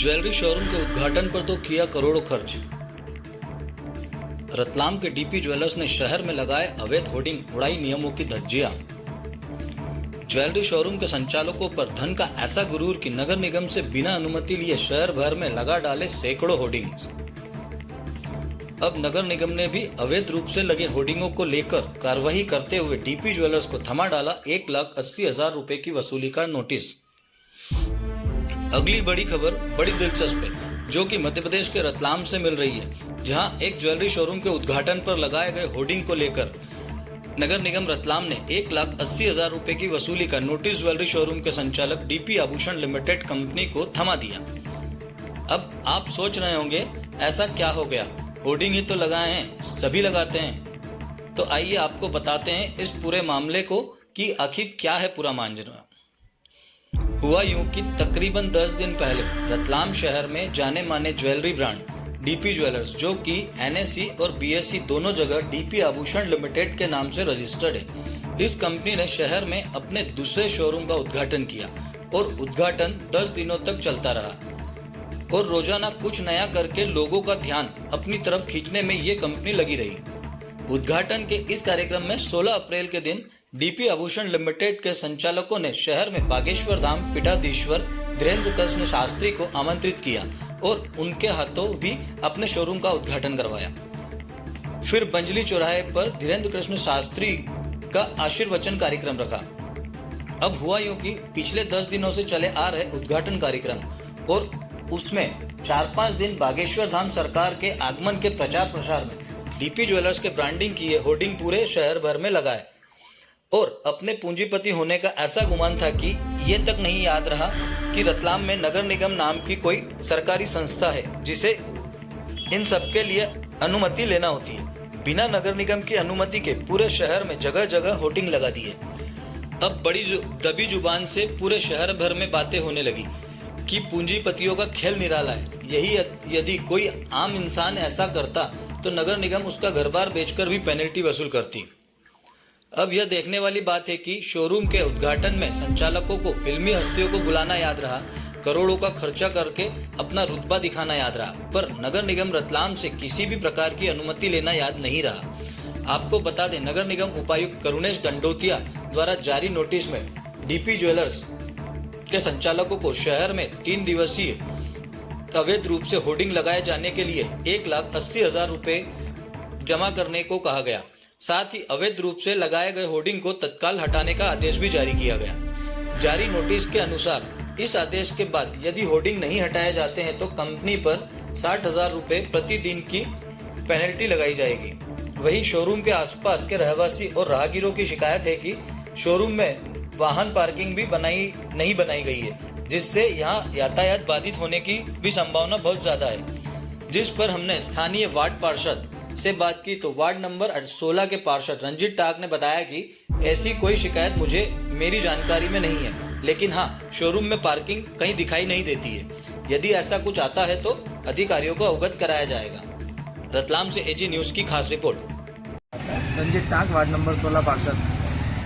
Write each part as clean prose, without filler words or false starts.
Jewellery showroom के उद्घाटन पर तो किया करोड़ों खर्च। रतलाम के डीपी ज्वेलर्स ने शहर में लगाए अवैध होर्डिंग, उड़ाई नियमों की धज्जियां। ज्वेलरी शोरूम के संचालकों पर धन का ऐसा गुरूर कि नगर निगम से बिना अनुमति लिए शहर भर में लगा डाले सैकड़ों होर्डिंग्स। अब नगर निगम ने भी अवैध रूप से लगे होर्डिंगों को लेकर कार्रवाई करते हुए डीपी ज्वेलर्स को थमा डाला 1,80,000 रुपए की वसूली का नोटिस। अगली बड़ी खबर बड़ी दिलचस्प है, जो कि मध्य प्रदेश के रतलाम से मिल रही है, जहां एक ज्वेलरी शोरूम के उद्घाटन पर लगाए गए होर्डिंग को लेकर नगर निगम रतलाम ने 1,80,000 रुपए की वसूली का नोटिस ज्वेलरी शोरूम के संचालक डीपी आभूषण लिमिटेड कंपनी को थमा दिया। अब आप सोच रहे होंगे ऐसा क्या हो गया, होर्डिंग ही तो लगाए हैं, सभी लगाते हैं। तो आइए आपको बताते हैं इस पूरे मामले को कि आखिर क्या है पूरा मांजरा। हुआ यूं कि तकरीबन 10 दिन पहले रतलाम शहर में जाने माने ज्वेलरी ब्रांड डीपी ज्वेलर्स, जो कि एनएसई और बीएसई दोनों जगह डीपी आभूषण लिमिटेड के नाम से रजिस्टर्ड है, इस कंपनी ने शहर में अपने दूसरे शोरूम का उद्घाटन किया और उद्घाटन 10 दिनों तक चलता रहा और रोजाना कुछ नया करके लोगों का ध्यान अपनी तरफ खींचने में ये कंपनी लगी रही। उद्घाटन के इस कार्यक्रम में 16 अप्रैल के दिन डीपी आभूषण लिमिटेड के संचालकों ने शहर में बागेश्वर धाम पीठाधीश्वर धीरेन्द्र कृष्ण शास्त्री को आमंत्रित किया और उनके हाथों भी अपने शोरूम का उद्घाटन करवाया। फिर बंजली चौराहे पर धीरेन्द्र कृष्ण शास्त्री का आशीर्वचन कार्यक्रम रखा। अब हुआ यूं कि पिछले 10 दिनों से चले आ रहे उद्घाटन कार्यक्रम और उसमें 4-5 दिन बागेश्वर धाम सरकार के आगमन के प्रचार प्रसार में डीपी ज्वेलर्स के ब्रांडिंग किए होर्डिंग पूरे शहर भर में लगाए और अपने पूंजीपति होने का ऐसा गुमान था कि ये तक नहीं याद रहा कि रतलाम में नगर निगम नाम की कोई सरकारी संस्था है जिसे इन सब के लिए अनुमति लेना होती है। बिना नगर निगम की अनुमति के पूरे शहर में जगह जगह होर्डिंग लगा दी है। अब बड़ी दबी जुबान से पूरे शहर भर में बातें होने लगी कि पूंजीपतियों का खेल निराला है। यही यदि कोई आम इंसान ऐसा करता तो नगर निगम उसका घर बार बेचकर भी पेनल्टी वसूल करती। अब यह देखने वाली बात है कि शोरूम के उद्घाटन में संचालकों को फिल्मी हस्तियों को बुलाना याद रहा, करोड़ों का खर्चा करके अपना रुतबा दिखाना याद रहा, पर नगर निगम रतलाम से किसी भी प्रकार की अनुमति लेना याद नहीं रहा। आपको बता दें, नगर निगम उपायुक्त करुणेश दंडोतिया द्वारा जारी नोटिस में डीपी ज्वेलर्स के संचालकों को शहर में 3 दिवसीय अवैध रूप से होर्डिंग लगाए जाने के लिए 1,80,000 रुपए जमा करने को कहा गया। साथ ही अवैध रूप से लगाए गए होर्डिंग को तत्काल हटाने का आदेश भी जारी किया गया। जारी नोटिस के अनुसार इस आदेश के बाद यदि होर्डिंग नहीं हटाए जाते हैं तो कंपनी पर 60,000 रुपए प्रतिदिन की पेनल्टी लगाई जाएगी। वहीं शोरूम के आसपास के रहवासी और राहगीरों की शिकायत है कि शोरूम में वाहन पार्किंग भी नहीं बनाई गई है, जिससे यहाँ यातायात बाधित होने की भी संभावना बहुत ज्यादा है। जिस पर हमने स्थानीय वार्ड पार्षद से बात की तो वार्ड नंबर 16 के पार्षद रंजीत टाक ने बताया कि ऐसी कोई शिकायत मेरी जानकारी में नहीं है, लेकिन हाँ, शोरूम में पार्किंग कहीं दिखाई नहीं देती है। यदि ऐसा कुछ आता है तो अधिकारियों को अवगत कराया जाएगा। रतलाम से एजी न्यूज की खास रिपोर्ट। रंजीत टाक, वार्ड नंबर 16 पार्षद।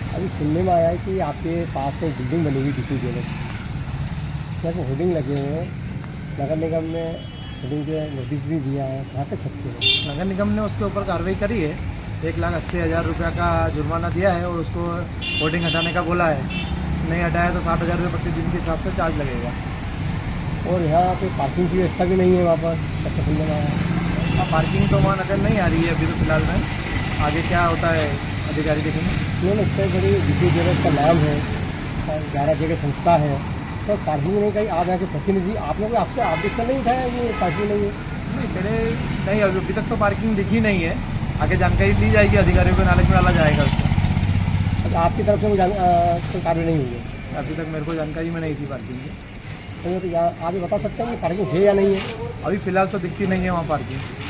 अभी सुनने में आया है कि आपके पास में बिल्डिंग बनेगी डीपी ज्वेलर्स, क्या होर्डिंग लगे हुए हैं, नगर निगम ने होर्डिंग के नोटिस भी दिया है, कहाँ तक सत्य है? नगर निगम ने उसके ऊपर कार्रवाई करी है, 1,80,000 रुपये का जुर्माना दिया है और उसको होर्डिंग हटाने का बोला है। नहीं हटाया तो 60,000 रुपये प्रतिदिन के हिसाब से चार्ज लगेगा। और यहाँ पे पार्किंग की व्यवस्था भी नहीं है वहाँ पर, ऐसा सुनने में आया। पार्किंग तो वहाँ नजर नहीं आ रही है अभी तो फिलहाल में, आगे क्या होता है अधिकारी देखेंगे। क्यों इतनी बड़ी डीपी ज्वेलर्स का नाम है, 11 जगह संस्था है, तो पार्किंग नहीं कहीं आप यहाँ के प्रतिनिधि आप लोग आपसे ऑब्जेक्शन नहीं उठाया ये पार्किंग नहीं है? नहीं, पहले नहीं, अभी तक तो पार्किंग दिखी नहीं है। आगे जानकारी ली जाएगी, अधिकारियों को नॉलेज में डाला जाएगा उसको। अच्छा, आपकी तरफ से कोई कार्य नहीं हुई है? अभी तक मेरे को जानकारी में नहीं थी पार्किंग की। तो आप ये बता सकते हैं कि पार्किंग है या नहीं है? अभी फिलहाल तो दिखती नहीं है वहाँ पार्किंग।